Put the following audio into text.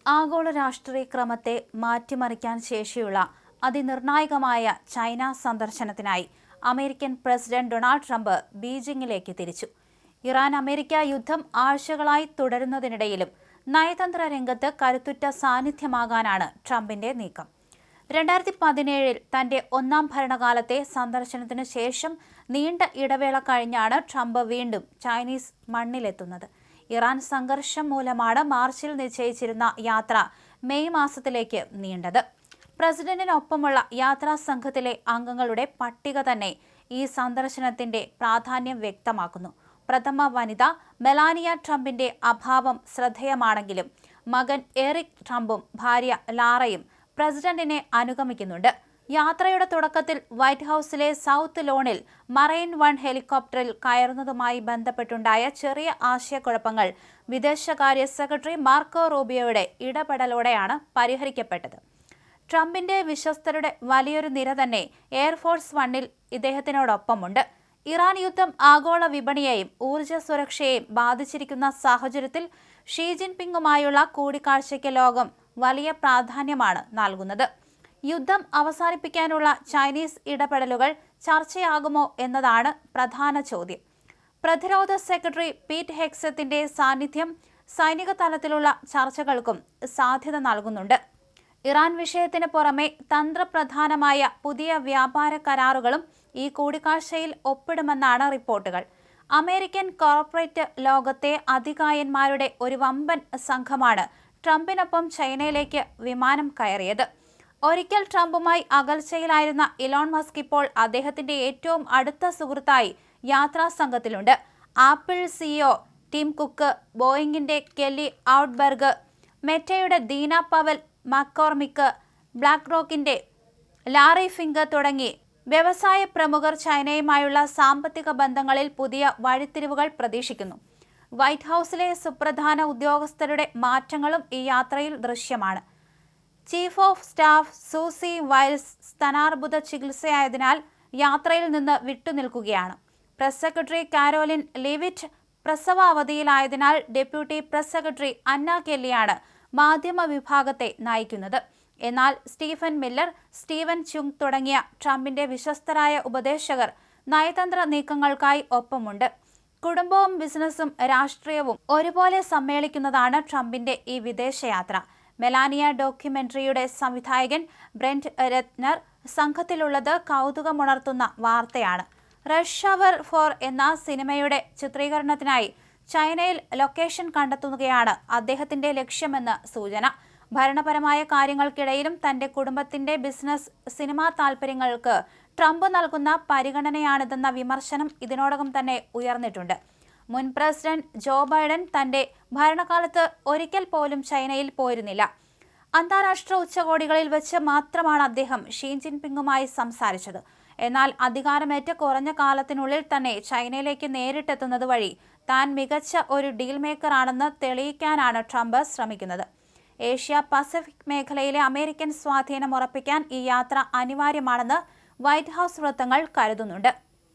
ആഗോള രാഷ്ട്രീയ ക്രമത്തെ മാറ്റിമറിക്കാൻ ശേഷിയുള്ള അതിനിർണായകമായ ചൈന സന്ദർശനത്തിനായി അമേരിക്കൻ പ്രസിഡന്റ് ഡൊണാൾഡ് ട്രംപ് ബീജിംഗിലേക്ക് തിരിച്ചു. ഇറാൻ-അമേരിക്ക യുദ്ധം ആഴ്ചകളായി തുടരുന്നതിനിടയിലും നയതന്ത്ര രംഗത്ത് കരുത്തുറ്റ സാന്നിധ്യമാകാനാണ് ട്രംപിന്റെ നീക്കം. 2017 തന്റെ ഒന്നാം ഭരണകാലത്തെ സന്ദർശനത്തിനു ശേഷം നീണ്ട ഇടവേള കഴിഞ്ഞാണ് ട്രംപ് വീണ്ടും ചൈനീസ് മണ്ണിലെത്തുന്നത്. ഇറാൻ സംഘർഷം മൂലമാണ് മാർച്ചിൽ നിശ്ചയിച്ചിരുന്ന യാത്ര മെയ് മാസത്തിലേക്ക് നീണ്ടത്. പ്രസിഡന്റിനൊപ്പമുള്ള യാത്രാ സംഘത്തിലെ അംഗങ്ങളുടെ പട്ടിക തന്നെ ഈ സന്ദർശനത്തിന്റെ പ്രാധാന്യം വ്യക്തമാക്കുന്നു. പ്രഥമ വനിത മെലാനിയ ട്രംപിന്റെ അഭാവം ശ്രദ്ധേയമാണെങ്കിലും മകൻ എറിക് ട്രംപും ഭാര്യ ലാറയും പ്രസിഡന്റിനെ അനുഗമിക്കുന്നുണ്ട്. യാത്രയുടെ തുടക്കത്തിൽ വൈറ്റ് ഹൌസിലെ സൗത്ത് ലോണിൽ മറൈൻ വൺ ഹെലികോപ്റ്ററിൽ കയറുന്നതുമായി ബന്ധപ്പെട്ടുണ്ടായ ചെറിയ ആശയക്കുഴപ്പങ്ങൾ വിദേശകാര്യ സെക്രട്ടറി മാർക്കോ റൂബിയോയുടെ ഇടപെടലോടെയാണ് പരിഹരിക്കപ്പെട്ടത്. ട്രംപിന്റെ വിശ്വസ്തരുടെ വലിയൊരു നിര തന്നെ എയർഫോഴ്സ് വണ്ണിൽ ഇദ്ദേഹത്തിനോടൊപ്പമുണ്ട്. ഇറാൻ യുദ്ധം ആഗോള വിപണിയെയും ഊർജ്ജ സുരക്ഷയെയും ബാധിച്ചിരിക്കുന്ന സാഹചര്യത്തിൽ ഷീ ജിൻപിങ്ങുമായുള്ള കൂടിക്കാഴ്ചയ്ക്ക് ലോകം വലിയ പ്രാധാന്യമാണ് നൽകുന്നത്. യുദ്ധം അവസാനിപ്പിക്കാനുള്ള ചൈനീസ് ഇടപെടലുകൾ ചർച്ചയാകുമോ എന്നതാണ് പ്രധാന ചോദ്യം. പ്രതിരോധ സെക്രട്ടറി പീറ്റ് ഹെഗ്സത്തിന്റെ സാന്നിധ്യം സൈനിക തലത്തിലുള്ള ചർച്ചകൾക്കും സാധ്യത നൽകുന്നുണ്ട്. ഇറാൻ വിഷയത്തിന് പുറമെ തന്ത്രപ്രധാനമായ പുതിയ വ്യാപാര കരാറുകളും ഈ കൂടിക്കാഴ്ചയിൽ ഒപ്പിടുമെന്നാണ് റിപ്പോർട്ടുകൾ. അമേരിക്കൻ കോർപ്പറേറ്റ് ലോകത്തെ അതികായന്മാരുടെ ഒരു വമ്പൻ സംഘമാണ് ട്രംപിനൊപ്പം ചൈനയിലേക്ക് വിമാനം കയറിയത്. ഒരിക്കൽ ട്രംപുമായി അകൽച്ചയിലായിരുന്ന ഇലോൺ മസ്ക് ഇപ്പോൾ അദ്ദേഹത്തിന്റെ ഏറ്റവും അടുത്ത സുഹൃത്തായി യാത്രാ സംഘത്തിലുണ്ട്. ആപ്പിൾ സിഇഒ ടിം കുക്ക്, ബോയിങ്ങിന്റെ കെല്ലി ഔട്ട്ബർഗ്, മെറ്റയുടെ ദീന പവൽ മക്കോർമിക്ക്, ബ്ലാക്ക് റോക്കിന്റെ ലാറി ഫിങ്കർ തുടങ്ങി വ്യവസായ പ്രമുഖർ ചൈനയുമായുള്ള സാമ്പത്തിക ബന്ധങ്ങളിൽ പുതിയ വഴിത്തിരിവുകൾ പ്രതീക്ഷിക്കുന്നു. വൈറ്റ് ഹൌസിലെ സുപ്രധാന ഉദ്യോഗസ്ഥരുടെ മാറ്റങ്ങളും ഈ യാത്രയിൽ ദൃശ്യമാണ്. ചീഫ് ഓഫ് സ്റ്റാഫ് സൂസി വൈൽസ് സ്തനാർബുദ ചികിത്സയായതിനാൽ യാത്രയിൽ നിന്ന് വിട്ടുനിൽക്കുകയാണ്. പ്രസ് സെക്രട്ടറി കാരോലിൻ ലിവിറ്റ് പ്രസവ അവധിയിലായതിനാൽ ഡെപ്യൂട്ടി പ്രസ് സെക്രട്ടറി അന്ന കെല്ലിയാണ് മാധ്യമ വിഭാഗത്തെ നയിക്കുന്നത്. എന്നാൽ സ്റ്റീഫൻ മില്ലർ, സ്റ്റീവൻ ചുങ് തുടങ്ങിയ ട്രംപിന്റെ വിശ്വസ്തരായ ഉപദേശകർ നയതന്ത്ര നീക്കങ്ങൾക്കായി ഒപ്പമുണ്ട്. കുടുംബവും ബിസിനസ്സും രാഷ്ട്രീയവും ഒരുപോലെ സമ്മേളിക്കുന്നതാണ് ട്രംപിന്റെ ഈ വിദേശയാത്ര. മെലാനിയ ഡോക്യുമെന്ററിയുടെ സംവിധായകൻ ബ്രെന്റ് രത്നർ സംഘത്തിലുള്ളത് കൗതുകമുണർത്തുന്ന വാർത്തയാണ്. റഷ് അവർ 4 എന്ന സിനിമയുടെ ചിത്രീകരണത്തിനായി ചൈനയിൽ ലൊക്കേഷൻ കണ്ടെത്തുകയാണ് അദ്ദേഹത്തിന്റെ ലക്ഷ്യമെന്ന് സൂചന. ഭരണപരമായ കാര്യങ്ങൾക്കിടയിലും തന്റെ കുടുംബത്തിന്റെ ബിസിനസ്, സിനിമാ താൽപര്യങ്ങൾക്ക് ട്രംപ് നൽകുന്ന പരിഗണനയാണിതെന്ന വിമർശനം ഇതിനോടകം തന്നെ ഉയർന്നിട്ടുണ്ട്. മുൻ പ്രസിഡന്റ് ജോ ബൈഡൻ തന്റെ ഭരണകാലത്ത് ഒരിക്കൽ പോലും ചൈനയിൽ പോയിരുന്നില്ല. അന്താരാഷ്ട്ര ഉച്ചകോടികളിൽ വെച്ച് മാത്രമാണ് അദ്ദേഹം ഷീ ജിൻപിങ്ങുമായി സംസാരിച്ചത്. എന്നാൽ അധികാരമേറ്റ് കുറഞ്ഞ കാലത്തിനുള്ളിൽ തന്നെ ചൈനയിലേക്ക് നേരിട്ടെത്തുന്നത് വഴി താൻ മികച്ച ഒരു ഡീൽ മേക്കർ ആണെന്ന് തെളിയിക്കാനാണ് ട്രംപ് ശ്രമിക്കുന്നത്. ഏഷ്യ പസഫിക് മേഖലയിലെ അമേരിക്കൻ സ്വാധീനം ഉറപ്പിക്കാൻ ഈ യാത്ര അനിവാര്യമാണെന്ന് വൈറ്റ് ഹൌസ് വൃത്തങ്ങൾ കരുതുന്നുണ്ട്.